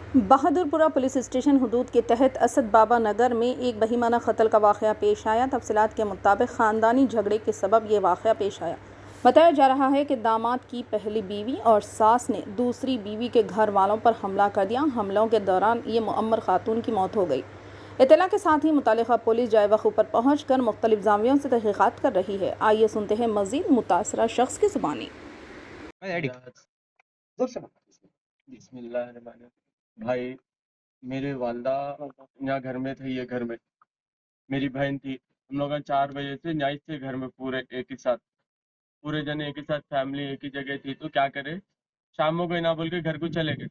Bahadurpura police station हुदूद के तहत असद बाबा नगर में एक बहीमाना कत्ल का वाक़या पेश आया। तफसीलात के मुताबिक ख़ानदानी झगड़े के सबब ये वाक़या पेश आया। बताया जा रहा है कि दामाद की पहली बीवी और सास ने दूसरी बीवी के घर वालों पर हमला कर दिया। हमलों के दौरान ये मुअम्मर खातून की मौत हो गई। इत्तला के साथ ही मुतालिका पुलिस जाए वक्त पर पहुँच कर मुख्तलिफ ज़ावियों से तहक़ीक़ात कर रही है। आइए सुनते हैं मज़ीद मुतासरा शख्स की ज़ुबानी। भाई, मेरे वालदा यहाँ घर में थे, ये घर में मेरी बहन थी। हम लोग 4 बजे से न्याय थे घर में, पूरे एक ही साथ, पूरे जने एक ही साथ, फैमिली एक ही जगह थी। तो क्या करे, शाम को ना बोल के घर को चले गए।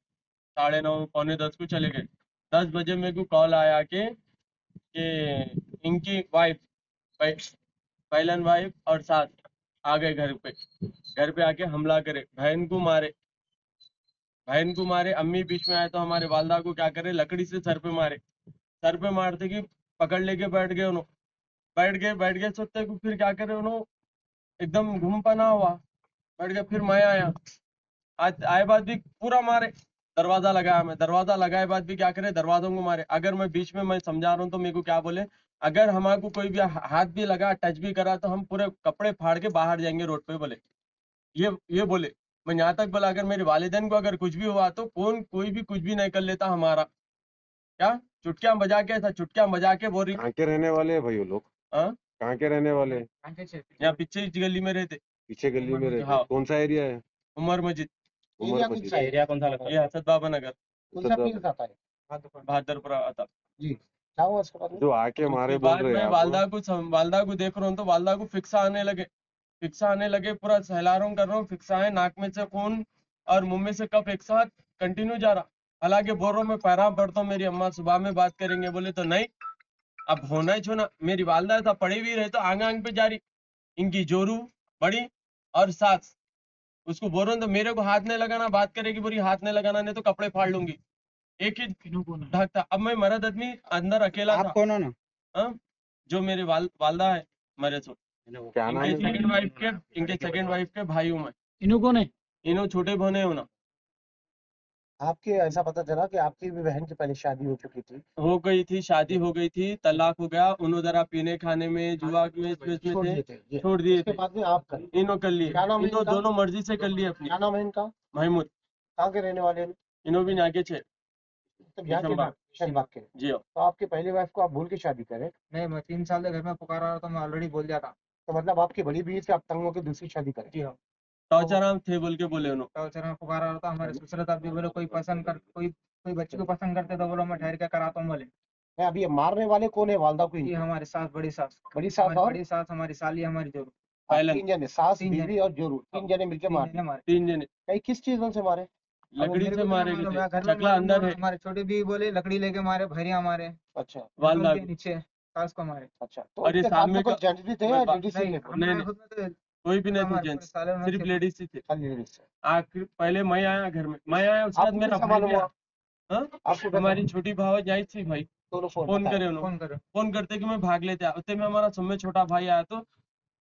9:30 पौने 10 को चले गए। 10 बजे मेरे को कॉल आया कि इनकी वाइफ, पहलन वाइफ और सास आ गए घर पे। घर पे आके हमला करे, बहन को मारे। अम्मी बीच में आए तो हमारे वालदा को क्या करे, लकड़ी से सर पे मारे। सर पे मारते कि पकड़ लेके बैठ गए सोते को। फिर क्या करे उन्होंने, एकदम घूम पना हुआ बैठ गया। फिर मैं आया, आज आए बाद भी पूरा मारे। दरवाजा लगाया, मैं दरवाजा लगाए बाद भी क्या करे, दरवाजों को मारे। अगर मैं बीच में मैं समझा रहा हूँ तो मेरे को क्या बोले, अगर हमारे को कोई भी हाथ भी लगा, टच भी करा तो हम पूरे कपड़े फाड़ के बाहर जाएंगे रोड पे, बोले। ये बोले। मैं यहाँ तक बोला, अगर मेरे वालिदैन को अगर कुछ भी हुआ तो कोई भी कुछ भी नहीं कर लेता हमारा। क्या चुटकियां बजा के, ऐसा चुटकियां बजा के बोल रही। कहाँ के रहने वाले हैं भाई वो लोग? हाँ, कहाँ के रहने वाले हैं? यहाँ पीछे इस गली में रहते। पीछे गली में रहते? हाँ, कौन सा एरिया है? उमर मस्जिद। उमर मस्जिद। एरिया कौन सा लगता है? ये हसद बाबा नगर, कौन सा पीस आता है? बहादुरपुरा आता। जी, क्या हुआ उसके बाद में? जो आके मारे उसके बोल बाद रहे हैं मैं आपको? वालदा को देख रहा हूँ तो वालदा को फिक्सा आने लगे। पूरा सहला रहा हूँ, कर रहा हूँ, फिक्सा है, नाक में से खून और मुंह में से कफ एक साथ कंटिन्यू जा रहा। हालांकि बोल रहा हूँ, मैं पैराम पढ़ता हूँ, मेरी अम्मा सुबह में बात करेंगे, बोले तो नहीं, अब होना ही छोना। मेरी वालदा ऐसा पड़ी हुई रहे तो आंग आंग पे जा रही। इनकी जोरू बड़ी और सास, उसको बोल रहा हूँ तो मेरे को हाथ नहीं लगाना, बात करेगी, बोरी हाथ नहीं लगाना, नहीं तो कपड़े फाड़ लूंगी। एक ही ढकता। अब मैं मर्द आदमी अंदर अकेला आप था। कौन हो ना? हाँ? जो मेरे वालदा है मरे सो, क्या नाम इनके है? सेकंड वाइफ के भाई हूँ मैं। इन्हों कौन है? इन्हों छोटे बहने हो ना। आपके ऐसा पता चला कि आपकी भी बहन की पहले शादी हो चुकी थी। हो गई थी, शादी हो गई थी, तलाक हो गया। उन्होंने जरा पीने खाने में, जुआ में, इसमें छोड़ थे, दिए थे जी। छोड़ दिए उसके थे। बाद में आप कर इन्हों कर लिए, क्या नाम है इन्हों इनका? दोनों मर्जी से कर लिए अपनी। क्या नाम है इनका? महमूद। कहाँ के रहने वाले हैं? इन्हों भी नाके छे, तो यहाँ के किशनबाग। शनबाग के। जी हो। तो आपकी पहली वाइफ को आप भूल के शादी करें? नहीं, मैं 3 साल से घर में पुकारा रहा था, मैं ऑलरेडी बोल दिया था। तो मतलब आपकी बड़ी बीवी से आप तंग होकर दूसरी शादी करें? जी हाँ। टॉर्चराम थे बोल के बोले उन्होंने। टॉर्चर में पुकारा रहा था। हमारे ससुर साहब भी बोले कोई बच्ची को पसंद करते तो बोलो मैं ठहर के कराता हूँ, बोले। मैं अभी ये मारने वाले कौन है वालदा को? ये हमारी सास, बड़ी सास। बड़ी सास और बड़ी सास, हमारी साली, हमारी जोरू। पहले 3 जने, सास, बीवी और जोरू, 3 जने मिलके मारे। 3 जने कई किस चीजों से मारे? लकड़ी से मारे घर गए में थे। चकला अंदर है। हमारे छोटे भी बोले लकड़ी लेके मारे, भैरिया मारे। अच्छा। वालदा के नीचे सास को मारे। अच्छा, तो और ये उसके साथ में सामने कोई का जेंट्स भी थे या लेडीज ही? नहीं, खुद में तो कोई भी नहीं थे हमारे जेंट्स, पूरे सालों में सिर्फ लेडीज ही थे। खाली लेडीज थे। आखिर पहले मैं आया घर में, मैं आया उसके बाद आपको मेरा कैसे भाई मालूम भी आया। हुआ? हाँ? आपको हमारी छोटी भाव आई थी भाई, दोनों फोन बताया। करे उन्होंने, फोन करते कि मैं भाग लेते आया। उतने में हमारा सब छोटा भाई आया तो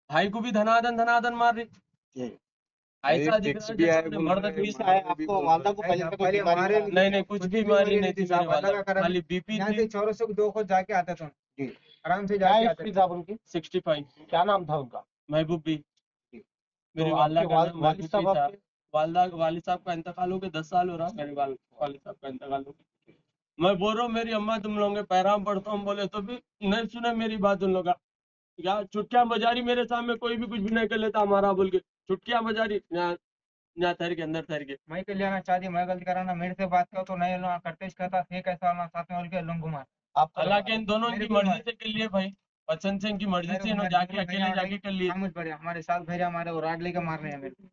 भाई को भी धनाधन मार रही। ऐसा दिख रहा है भी आए जैसे बोल मर्द रहे हैं, आदमी मारे भी आपको बोल वालदा रहे को हैं। पहले से कोई बीमारी नहीं नहीं, कुछ बीमारी नहीं थी मेरे वालदा को, खाली बीपी थी। चौरों से 2 खुद जाके आते थे जी, आराम से जाके आते थे। उनकी 65। क्या नाम था उनका? महबूब भी। मेरे तो वालदा आपके का नाम वालिद महबूब साहब भी था। आपके? वालिद साहब का इंतकाल हो गया 10 साल हो रहा, मेरे वालिद साहब का इंतकाल हो गया। मैं बोल रहा हूँ मेरी अम्मा तुम लोगों के पैराम पढ़ता हूँ, बोले तो भी नहीं सुने मेरी बात उन लोग। क्या चुटकियां बजा रही मेरे सामने, कोई भी कुछ भी नहीं कर लेता हमारा बोल के, चुटकियां बजा रही। यहाँ ठहर के, अंदर ठहर के। मैं कल्याण चाहती, मैं गलती कराना, मेरे से बात करो तो नहीं लो करते कहता थे कैसा होना साथ में बोल के लूंग घुमा। आप हालांकि इन दोनों की मर्जी से कर लिए भाई, पसंद से इनकी मर्जी से इन्होंने जाके अकेले जाके कर लिए। हमारे साथ भैया हमारे वो राड लेके मार रहे हैं मेरे को।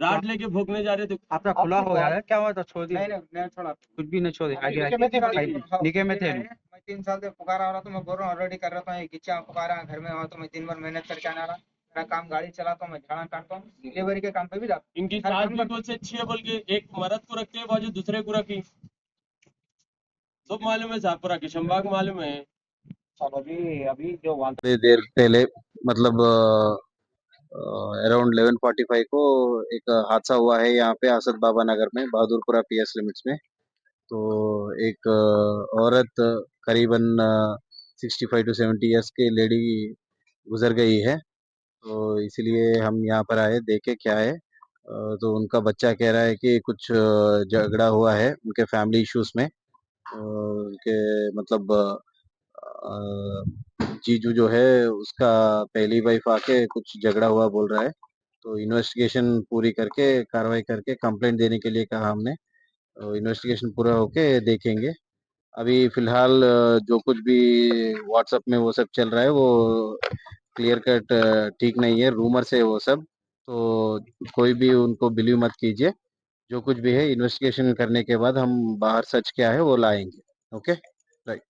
रात लेके भोगने जा रहे थे। आपका खुला हो गया है क्या? हुआ था छोड़ दिया? नहीं छोड़ा, कुछ भी नहीं छोड़े। आगे निके में थे। मैं 3 साल से पुकारा रहा, तो मैं बोल रहा हूँ ऑलरेडी कर रहा था। ये किच्चा पुकारा घर में हुआ तो मैं दिन भर मेहनत करके आना रहा। मेरा काम गाड़ी चलाता हूँ, मैं झाड़ा काटता हूँ, डिलीवरी के काम पे भी जाता इनकी सास भी बहुत अच्छी है बोल के एक मर्द को रखते हैं बाजू दूसरे को रखी। सब मालूम है, साहपुरा किशनबाग मालूम है। हूँ। अभी जो थोड़ी देर पहले मतलब अराउंड 11:45 को एक हादसा हुआ है यहाँ पे असद बाबा नगर में, बहादुरपुरा पीएस लिमिट्स में। तो एक औरत करीबन 65 टू 70 ईयर्स की लेडी गुजर गई है। तो इसलिए हम यहाँ पर आए, देखे क्या है। तो उनका बच्चा कह रहा है कि कुछ झगड़ा हुआ है उनके फैमिली इश्यूज में। उनके मतलब जीजू जो है उसका पहली वाइफ आके कुछ झगड़ा हुआ बोल रहा है। तो इन्वेस्टिगेशन पूरी करके कार्रवाई करके कंप्लेंट देने के लिए कहा हमने। इन्वेस्टिगेशन पूरा होके देखेंगे। अभी फिलहाल जो कुछ भी व्हाट्सएप में वो सब चल रहा है वो क्लियर कट ठीक नहीं है, रूमर से वो सब। तो कोई भी उनको बिलीव मत कीजिए। जो कुछ भी है इन्वेस्टिगेशन करने के बाद हम बाहर सच क्या है वो लाएंगे। Okay, right.